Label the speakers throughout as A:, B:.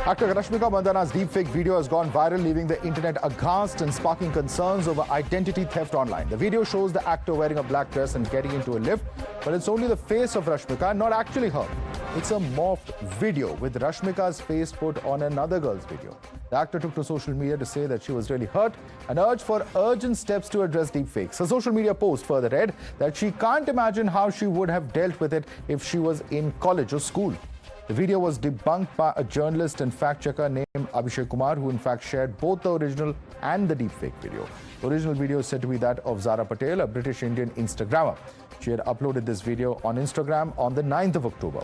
A: Actor Rashmika Mandanna's deepfake video has gone viral, leaving the internet aghast and sparking concerns over identity theft online. The video shows the actor wearing a black dress and getting into a lift, but it's only the face of Rashmika, not actually her. It's a morphed video with Rashmika's face put on another girl's video. The actor took to social media to say that she was really hurt and urged for urgent steps to address deepfakes. A social media post further read that she can't imagine how she would have dealt with it if she was in college or school. The video was debunked by a journalist and fact-checker named Abhishek Kumar, who in fact shared both the original and the deepfake video. The original video is said to be that of Zara Patel, a British-Indian Instagrammer. She had uploaded this video on Instagram on the 9th of October.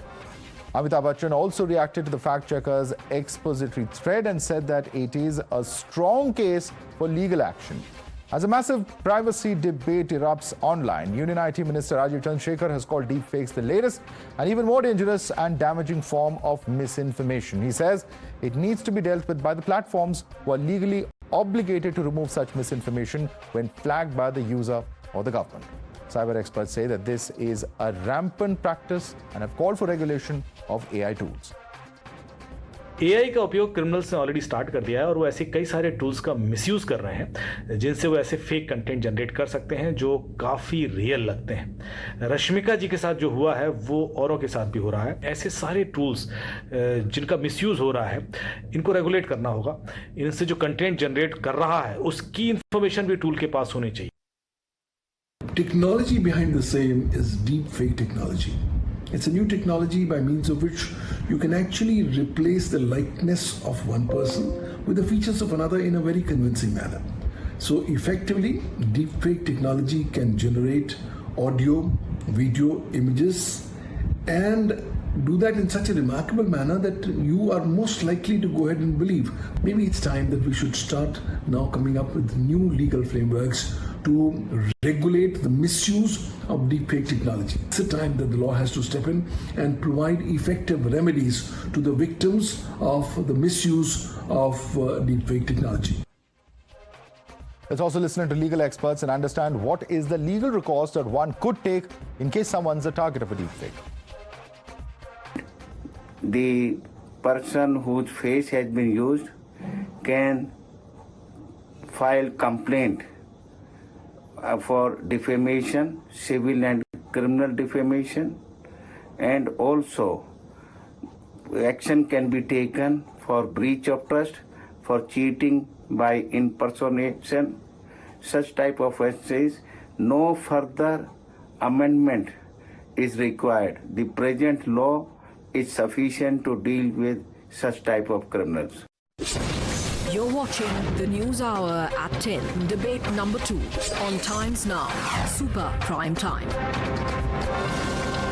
A: Amitabh Bachchan also reacted to the fact-checker's expository thread and said that it is a strong case for legal action. As a massive privacy debate erupts online, Union IT Minister Rajiv Chandrasekhar has called deepfakes the latest and even more dangerous and damaging form of misinformation. He says it needs to be dealt with by the platforms who are legally obligated to remove such misinformation when flagged by the user or the government. Cyber experts say that this is a rampant practice and have called for regulation of AI tools.
B: AI का उपयोग criminals ने already start कर दिया है और वो ऐसे कई सारे टूल्स का मिसयूज कर रहे हैं जिनसे वो ऐसे फेक कंटेंट जनरेट कर सकते हैं जो काफ़ी रियल लगते हैं। रश्मिका जी के साथ जो हुआ है वो औरों के साथ भी हो रहा है। ऐसे सारे टूल्स जिनका मिसयूज हो रहा है इनको रेगुलेट करना होगा। इनसे जो कंटेंट जनरेट कर रहा है उसकी इंफॉर्मेशन भी टूल के पास होनी चाहिए।
C: Technology behind the same is deepfake technology. It's a new technology by means of which you can actually replace the likeness of one person with the features of another in a very convincing manner. So effectively, deepfake technology can generate audio, video, images, and do that in such a remarkable manner that you are most likely to go ahead and believe. Maybe it's time that we should start now coming up with new legal frameworks to regulate the misuse of deepfake technology. It's a time that the law has to step in and provide effective remedies to the victims of the misuse of deepfake technology.
A: Let's also listen to legal experts and understand what is the legal recourse that one could take in case someone's a target of a deepfake.
D: The person whose face has been used can file complaint for defamation, civil and criminal defamation, and also action can be taken for breach of trust, for cheating by impersonation. Such type of offences, no further amendment is required. The present law is sufficient to deal with such type of criminals.
E: You're watching the News Hour at 10, debate number 2 on Times Now, Super Prime Time.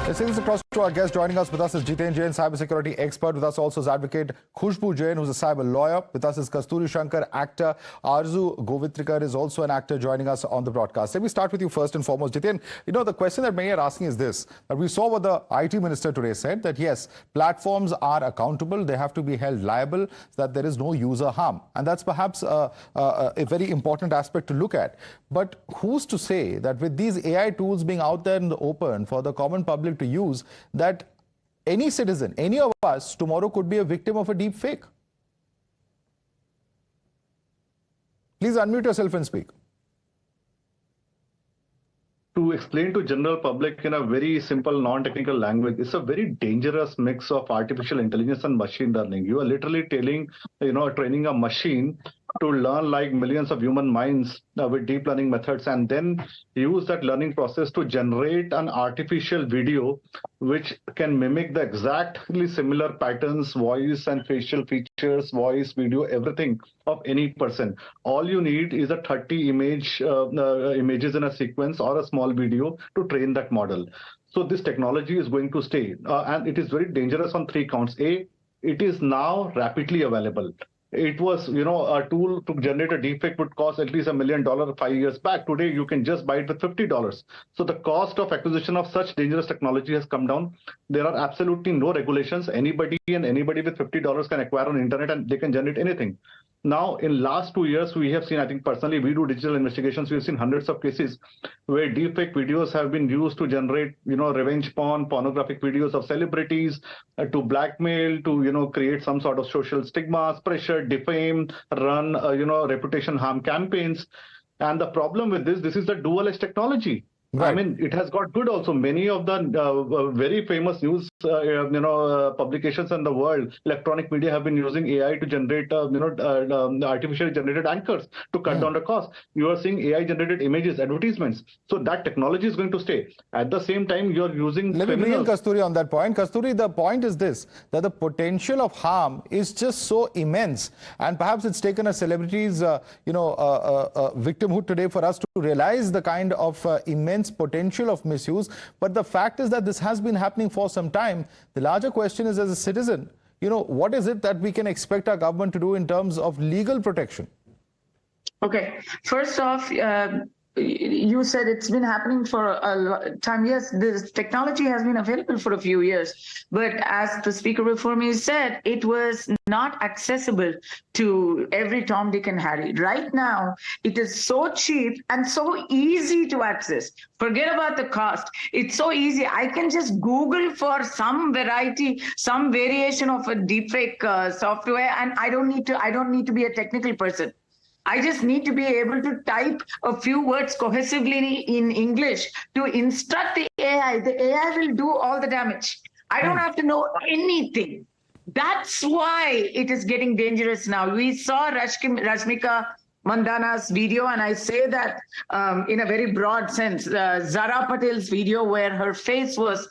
A: Let's take this across to our guest. Joining us with us is Jiten Jain, cybersecurity expert. With us also is advocate Khushbu Jain, who's a cyber lawyer. With us is Kasturi Shankar, actor. Arzu Govitrikar is also an actor joining us on the broadcast. Let me start with you first and foremost. Jiten, you know, the question that many are asking is this, that we saw what the IT minister today said, that yes, platforms are accountable, they have to be held liable, so that there is no user harm. And that's perhaps a very important aspect to look at. But who's to say that with these AI tools being out there in the open for the common public to use, that any citizen, any of us tomorrow could be a victim of a deep fake? Please unmute yourself and speak.
F: To explain to general public in a very simple non-technical language, it's a very dangerous mix of artificial intelligence and machine learning. You are literally telling, training a machine to learn like millions of human minds with deep learning methods, and then use that learning process to generate an artificial video which can mimic the exactly similar patterns, voice and facial features, voice, video, everything of any person. All you need is a 30 images in a sequence or a small video to train that model. So this technology is going to stay, and it is very dangerous on 3 counts. A, it is now rapidly available. It was, a tool to generate a deepfake would cost at least $1 million 5 years back. Today, you can just buy it with $50. So the cost of acquisition of such dangerous technology has come down. There are absolutely no regulations. Anybody with $50 can acquire on the internet and they can generate anything. Now, in last 2 years, we have seen, I think personally, we do digital investigations. We've seen hundreds of cases where deepfake videos have been used to generate, revenge porn, pornographic videos of celebrities, to blackmail, to, create some sort of social stigmas, pressure, defame, run, reputation harm campaigns. And the problem with this is the dual-edged technology. Right. I mean, it has got good also. Many of the very famous news, publications in the world, electronic media have been using AI to generate, artificially generated anchors to cut down the cost. You are seeing AI generated images, advertisements. So that technology is going to stay. At the same time, you're using.
A: Let me bring in Kasturi on that point. Kasturi, the point is this, that the potential of harm is just so immense. And perhaps it's taken a celebrity's, victimhood today for us to realize the kind of immense potential of misuse. But the fact is that this has been happening for some time. The larger question is, as a citizen, what is it that we can expect our government to do in terms of legal protection?
G: Okay, first off, you said it's been happening for a long time. Yes, this technology has been available for a few years, but as the speaker before me said, it was not accessible to every Tom, Dick, and Harry. Right now, it is so cheap and so easy to access. Forget about the cost. It's so easy. I can just Google for some variety, some variation of a deepfake software, and I don't need to be a technical person. I just need to be able to type a few words cohesively in English to instruct the AI. The AI will do all the damage. I don't have to know anything. That's why it is getting dangerous now. We saw Rashmika Mandanna's video, and I say that in a very broad sense. Zara Patel's video where her face was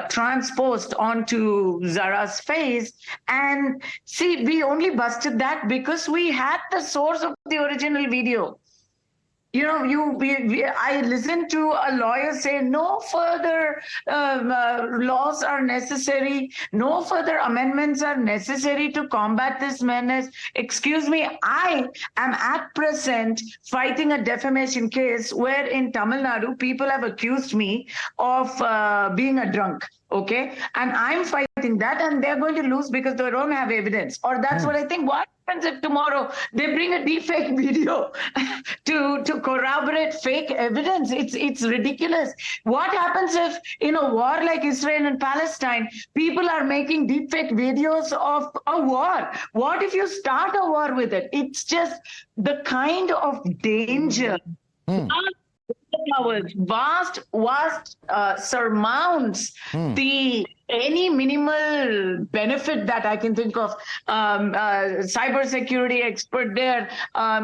G: transposed onto Zara's face. And see, we only busted that because we had the source of the original video. I listened to a lawyer say no further laws are necessary, no further amendments are necessary to combat this menace. Excuse me, I am at present fighting a defamation case where in Tamil Nadu, people have accused me of being a drunk. Okay, and I'm fighting that, and they're going to lose because they don't have evidence. Or that's what I think. What happens if tomorrow they bring a deepfake video to corroborate fake evidence? It's ridiculous. What happens if in a war like Israel and Palestine, people are making deepfake videos of a war? What if you start a war with it? It's just the kind of danger. Powers, vast surmounts any minimal benefit that I can think of. Cybersecurity expert there,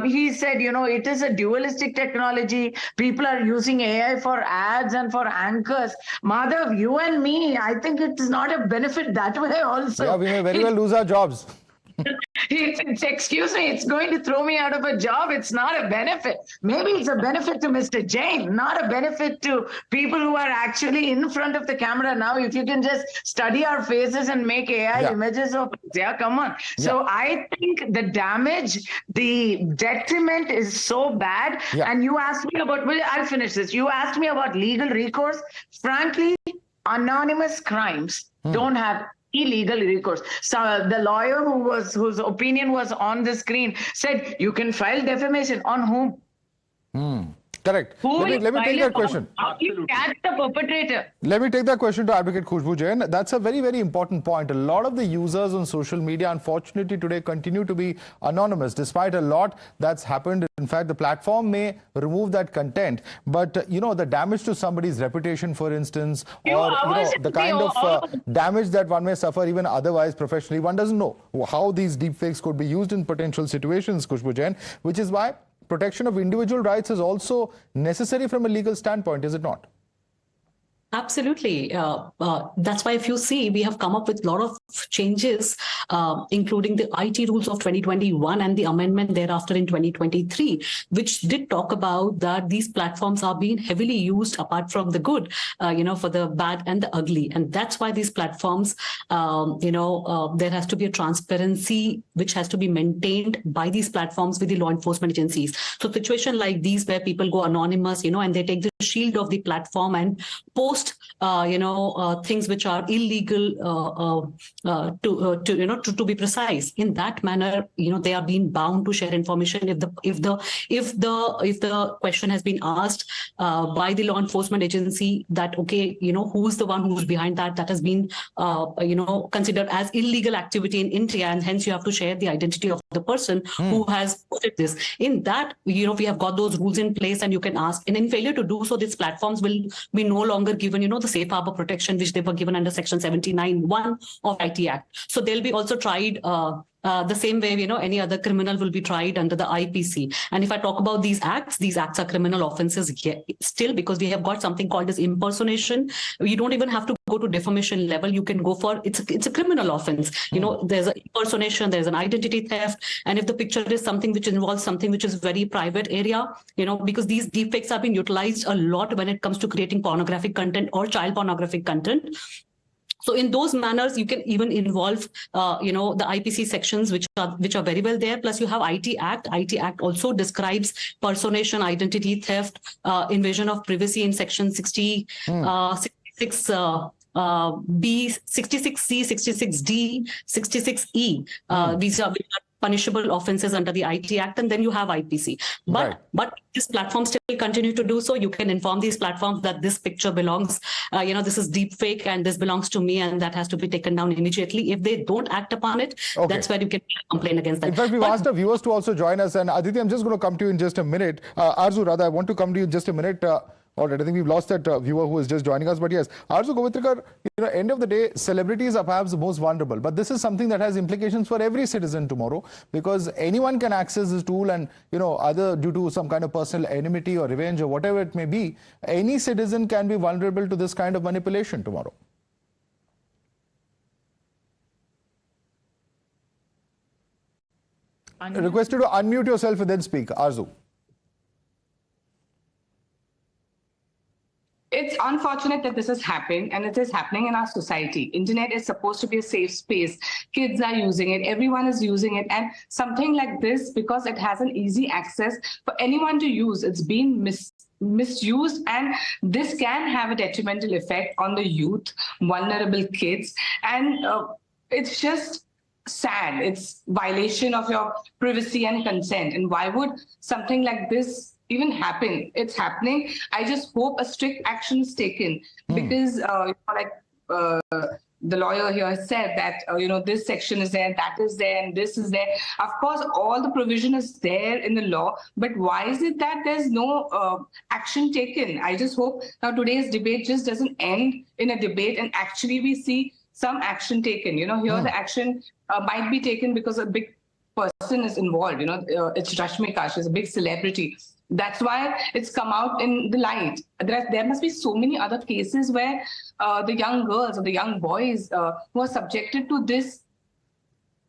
G: he said, it is a dualistic technology. People are using AI for ads and for anchors. Madhav, you and me, I think it is not a benefit that way also.
A: Yeah, we may very well lose our jobs.
G: Excuse me, it's going to throw me out of a job. It's not a benefit. Maybe it's a benefit to Mr. Jain, not a benefit to people who are actually in front of the camera now. If you can just study our faces and make AI images of us, come on. So I think the damage, the detriment is so bad. And you asked me about, I'll finish this. You asked me about legal recourse. Frankly, anonymous crimes don't have illegal recourse. So the lawyer whose opinion was on the screen said you can file defamation on whom?
A: Correct. Let me take that question.
G: How do you catch the perpetrator?
A: Let me take that question to Advocate Khushbu Jain. That's a very, very important point. A lot of the users on social media, unfortunately, today continue to be anonymous, despite a lot that's happened. In fact, the platform may remove that content, but the damage to somebody's reputation, for instance, or the kind of damage that one may suffer even otherwise professionally, one doesn't know how these deepfakes could be used in potential situations, Khushbu Jain, which is why protection of individual rights is also necessary from a legal standpoint, is it not?
H: Absolutely. That's why if you see, we have come up with a lot of changes, including the IT rules of 2021 and the amendment thereafter in 2023, which did talk about that these platforms are being heavily used apart from the good, for the bad and the ugly. And that's why these platforms, there has to be a transparency which has to be maintained by these platforms with the law enforcement agencies. So situation like these where people go anonymous, and they take the shield of the platform and post post things which are illegal to be precise. In that manner, they are being bound to share information if the question has been asked by the law enforcement agency that, okay, who's the one who's behind that has been considered as illegal activity in India, and hence you have to share the identity of the person who has posted this. In that, we have got those rules in place, and you can ask. And in failure to do so, these platforms will be no longer given, the safe harbor protection which they were given under Section 79(1) of IT Act. So they'll be also tried the same way, any other criminal will be tried under the IPC. And if I talk about these acts are criminal offenses still, because we have got something called as impersonation. You don't even have to go to defamation level. You can go for, it's a criminal offense. There's an impersonation, there's an identity theft. And if the picture is something which involves something which is very private area, because these deepfakes have been utilized a lot when it comes to creating pornographic content or child pornographic content. So in those manners, you can even involve, the IPC sections, which are very well there. Plus you have IT Act. IT Act also describes personation, identity theft, invasion of privacy in Section 66, B, 66C, 66D, 66E. These are punishable offenses under the IT Act, and then you have IPC. But this platform still continue to do so. You can inform these platforms that this picture belongs, this is deep fake and this belongs to me, and that has to be taken down immediately. If they don't act upon it, that's where you can complain against that.
A: In fact, we've asked our viewers to also join us, and Aditi, I'm just going to come to you in just a minute. Arzu, rather, I want to come to you in just a minute. All right, I think we've lost that viewer who is just joining us. But yes, Arzu Govitrikar, end of the day, celebrities are perhaps the most vulnerable. But this is something that has implications for every citizen tomorrow, because anyone can access this tool and, either due to some kind of personal enmity or revenge or whatever it may be, any citizen can be vulnerable to this kind of manipulation tomorrow. Request you to unmute yourself and then speak. Arzu.
I: It's unfortunate that this has happened, and it is happening in our society. Internet is supposed to be a safe space. Kids are using it. Everyone is using it. And something like this, because it has an easy access for anyone to use, it's being misused, and this can have a detrimental effect on the youth, vulnerable kids. And it's just sad. It's violation of your privacy and consent. And why would something like this even happen? It's happening. I just hope a strict action is taken, because the lawyer here has said that this section is there, that is there, and this is there. Of course, all the provision is there in the law, but why is it that there's no action taken? I just hope now today's debate just doesn't end in a debate, and actually we see some action taken. Here the action might be taken because a big person is involved. It's Rashmika. She's a big celebrity. That's why it's come out in the light. There must be so many other cases where the young girls or the young boys who are subjected to this,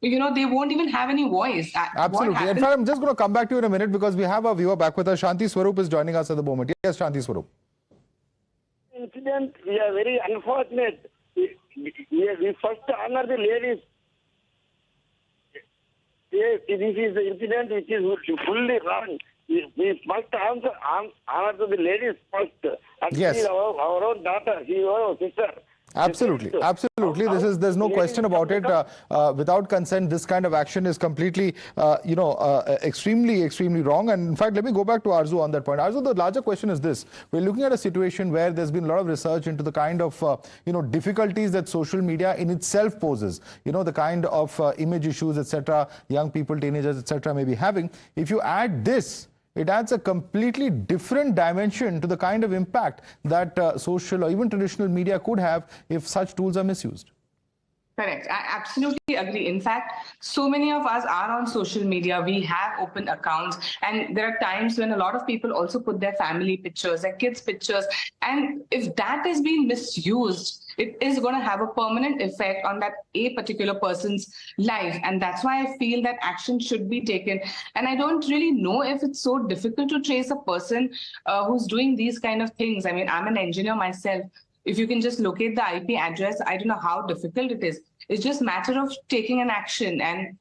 I: they won't even have any voice.
A: Absolutely. In fact, I'm just going to come back to you in a minute, because we have a viewer back with us. Shanti Swarup is joining us at the moment. Yes, Shanti Swarup.
J: Incident, we are very unfortunate. We first honor the ladies. Yes, this is the incident which is fully wrong. We must honor to the ladies first. And
A: yes.
J: She is our own daughter. She is our sister.
A: Absolutely, absolutely. There's no question about it. Without consent, this kind of action is completely, extremely wrong. And in fact, let me go back to Arzu on that point. Arzu, the larger question is this: we're looking at a situation where there's been a lot of research into the kind of, difficulties that social media in itself poses. The kind of image issues, etc. Young people, teenagers, etc. may be having. If you add this, it adds a completely different dimension to the kind of impact that social or even traditional media could have if such tools are misused.
I: Correct. I absolutely agree. In fact, so many of us are on social media. We have open accounts, and there are times when a lot of people also put their family pictures, their kids' pictures. And if that is being misused, it is going to have a permanent effect on that particular person's life. And that's why I feel that action should be taken. And I don't really know if it's so difficult to trace a person who's doing these kind of things. I mean, I'm an engineer myself. If you can just locate the IP address, I don't know how difficult it is. It's just a matter of taking an action. And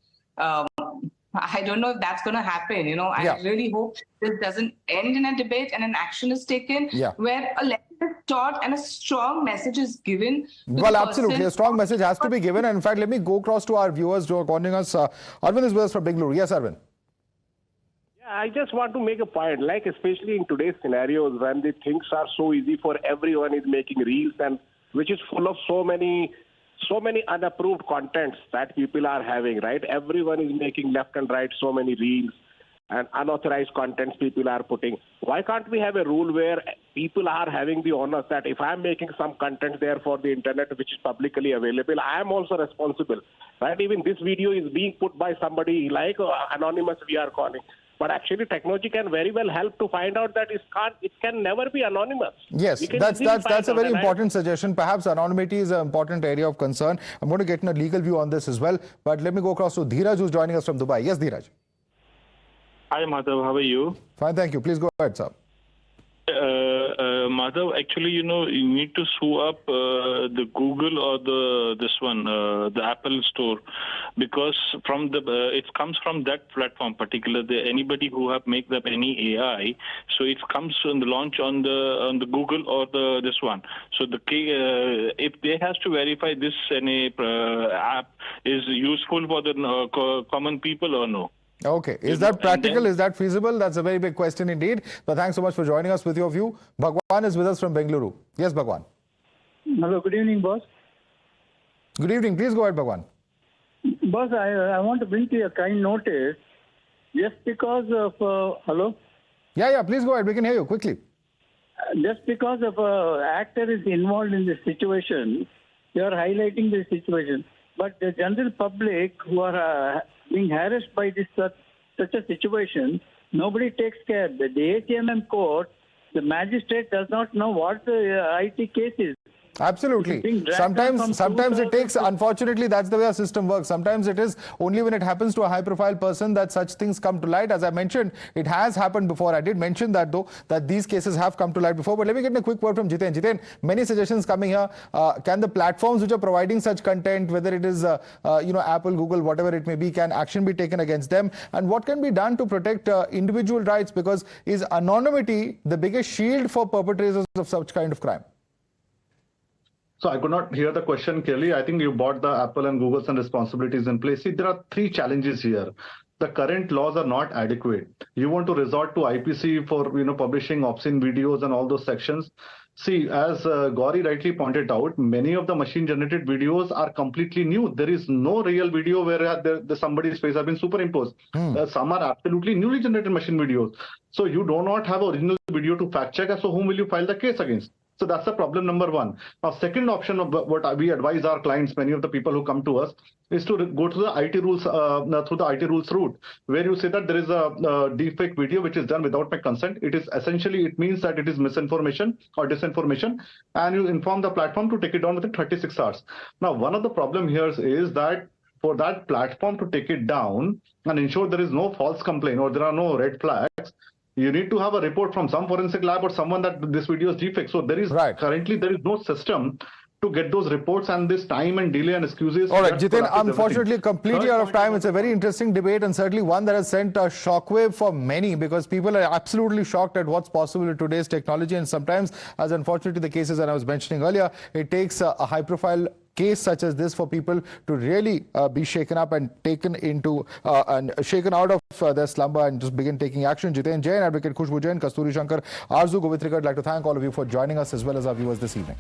I: I don't know if that's going to happen. I really hope this doesn't end in a debate and an action is taken where a lesson is taught and a strong message is given.
A: Well, absolutely. A strong message has to be given. And in fact, let me go across to our viewers who are calling us. Arvind is with us from Bengaluru. Yes, Arvind.
K: Yeah, I just want to make a point, like especially in today's scenarios when the things are so easy for everyone is making reels and which is full of so many unapproved contents that people are having, right? Everyone is making left and right so many reels and unauthorized contents people are putting. Why can't we have a rule where people are having the onus that if I'm making some content there for the internet which is publicly available, I am also responsible, right? Even this video is being put by somebody like anonymous we are calling. But actually, technology can very well help to find out that it can never be anonymous.
A: Yes, that's a very important suggestion. Perhaps anonymity is an important area of concern. I'm going to get a legal view on this as well. But let me go across to Dheeraj, who's joining us from Dubai. Yes, Dheeraj.
L: Hi, Madhav. How are you?
A: Fine, thank you. Please go ahead, sir.
L: Madhav, actually, you need to sue up the Google or the Apple store, because it comes from that platform particularly. Anybody who have make up any AI, so it comes on the launch on the Google or this one. So if they has to verify this any app is useful for the common people or no.
A: Okay. Is that practical? Is that feasible? That's a very big question indeed. But thanks so much for joining us with your view. Bhagwan is with us from Bengaluru. Yes, Bhagwan.
M: Hello. Good evening, boss.
A: Good evening. Please go ahead, Bhagwan.
M: Boss, I want to bring to your kind notice, just because of... hello?
A: Yeah. Please go ahead. We can hear you quickly.
M: Just because of actor is involved in this situation, you are highlighting the situation. But the general public who are being harassed by this such a situation, nobody takes care. The ACMM court, the magistrate does not know what the IT case is.
A: Absolutely. Sometimes it takes, unfortunately, that's the way our system works. Sometimes it is only when it happens to a high-profile person that such things come to light. As I mentioned, it has happened before. I did mention that, though, that these cases have come to light before. But let me get a quick word from Jiten. Jiten, many suggestions coming here. Can the platforms which are providing such content, whether it is Apple, Google, whatever it may be, can action be taken against them? And what can be done to protect individual rights? Because is anonymity the biggest shield for perpetrators of such kind of crime?
F: So I could not hear the question clearly. I think you brought the Apple and Google's and responsibilities in place. See, there are three challenges here. The current laws are not adequate. You want to resort to IPC for publishing obscene videos and all those sections. See, as Gauri rightly pointed out, many of the machine-generated videos are completely new. There is no real video where somebody's face has been superimposed. Some are absolutely newly generated machine videos. So you do not have original video to fact check. So whom will you file the case against? So that's the problem number one. Now, second option of what we advise our clients, many of the people who come to us, is to go to the IT rules through the IT rules route, where you say that there is a deepfake video which is done without my consent. It means that it is misinformation or disinformation, and you inform the platform to take it down within 36 hours. Now, one of the problem here is that for that platform to take it down and ensure there is no false complaint or there are no red flags, you need to have a report from some forensic lab or someone that this video is deepfake. So currently there is no system to get those reports, and this time and delay and excuses.
A: All right, Jiten, unfortunately, completely out of time. It's a very interesting debate and certainly one that has sent a shockwave for many, because people are absolutely shocked at what's possible in today's technology. And sometimes, as unfortunately the cases that I was mentioning earlier, it takes a high-profile case such as this for people to really be shaken up and taken into and shaken out of their slumber and just begin taking action. Jiten Jain, Advocate Khushbu Jain, Kasturi Shankar, Arzu Govitrikar, I'd like to thank all of you for joining us as well as our viewers this evening.